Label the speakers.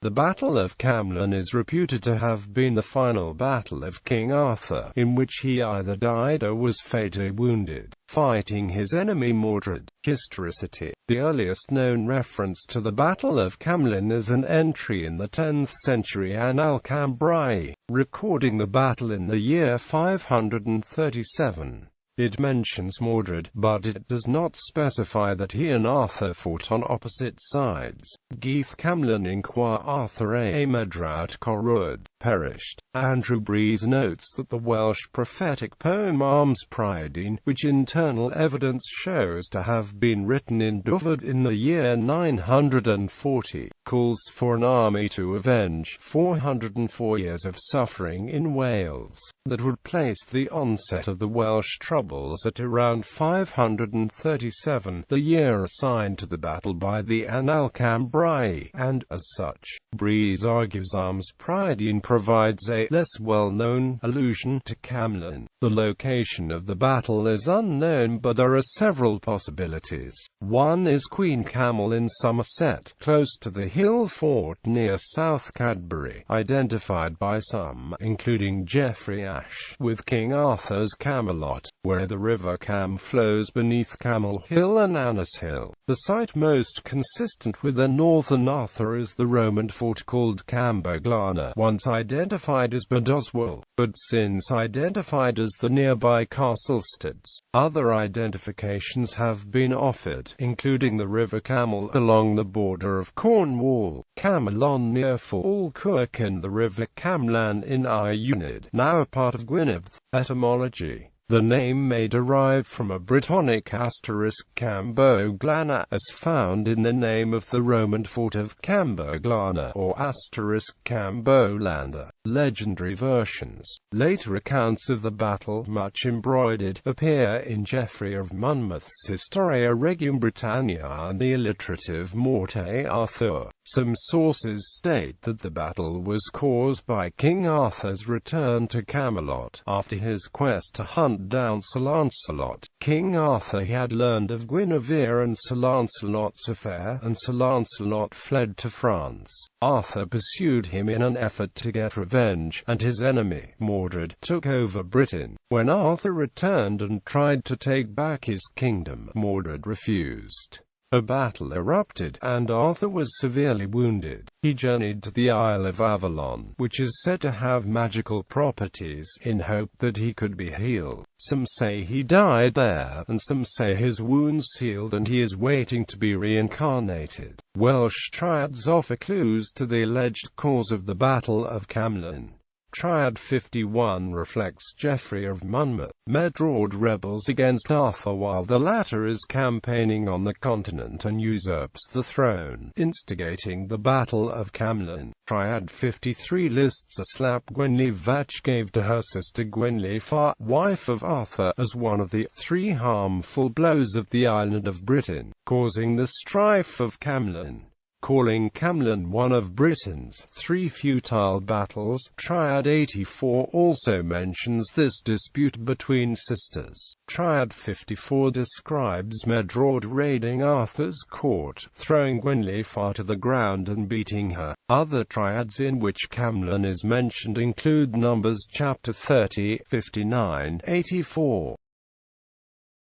Speaker 1: The Battle of Camlann is reputed to have been the final battle of King Arthur, in which he either died or was fatally wounded, fighting his enemy Mordred. Historicity. The earliest known reference to the Battle of Camlann is an entry in the 10th century Annales Cambriae, recording the battle in the year 537. It mentions Mordred, but it does not specify that he and Arthur fought on opposite sides. Geith Camlann inquire Arthur a Medraut Corrud, perished. Andrew Breeze notes that the Welsh prophetic poem Arms Prydain, which internal evidence shows to have been written in Dyfed in the year 940, calls for an army to avenge 404 years of suffering in Wales. That would place the onset of the Welsh troubles at around 537, the year assigned to the battle by the Annales Cambriae, and, as such, Breeze argues Arms Prydain provides a less well-known allusion to Camlann. The location of the battle is unknown, but there are several possibilities. One is Queen Camel in Somerset, close to the hill fort near South Cadbury, identified by some, including Geoffrey Ashe, with King Arthur's Camelot, where the River Cam flows beneath Camel Hill and Annis Hill. The site most consistent with the northern Arthur is the Roman fort called Camberglana, once identified as Badoswell, but since identified as the nearby Castlestads. Other identifications have been offered, including the River Camel along the border of Cornwall, Camelon near Falkirk, and the River Camlann in Iunid, now a part of Gwynedd. Etymology. The name may derive from a Brittonic asterisk Camberglana, as found in the name of the Roman fort of Camberglana, or asterisk Cambolanda. Legendary versions. Later accounts of the battle, much embroidered, appear in Geoffrey of Monmouth's Historia Regum Britannia and the alliterative Morte Arthur. Some sources state that the battle was caused by King Arthur's return to Camelot, after his quest to hunt down Sir Lancelot. King Arthur had learned of Guinevere and Sir Lancelot's affair, and Sir Lancelot fled to France. Arthur pursued him in an effort to get revenge, and his enemy, Mordred, took over Britain. When Arthur returned and tried to take back his kingdom, Mordred refused. A battle erupted, and Arthur was severely wounded. He journeyed to the Isle of Avalon, which is said to have magical properties, in hope that he could be healed. Some say he died there, and some say his wounds healed and he is waiting to be reincarnated. Welsh triads offer clues to the alleged cause of the Battle of Camlann. Triad 51 reflects Geoffrey of Monmouth. Mordred rebels against Arthur while the latter is campaigning on the continent and usurps the throne, instigating the Battle of Camlann. Triad 53 lists a slap Gwenlliv gave to her sister Gwenllifa, wife of Arthur, as one of the 3 harmful blows of the island of Britain, causing the strife of Camlann. Calling Camlann one of Britain's 3 futile battles. Triad 84 also mentions this dispute between sisters. Triad 54 describes Mordred raiding Arthur's court, throwing Gwenllifa to the ground and beating her. Other triads in which Camlann is mentioned include Numbers chapter 30, 59, 84.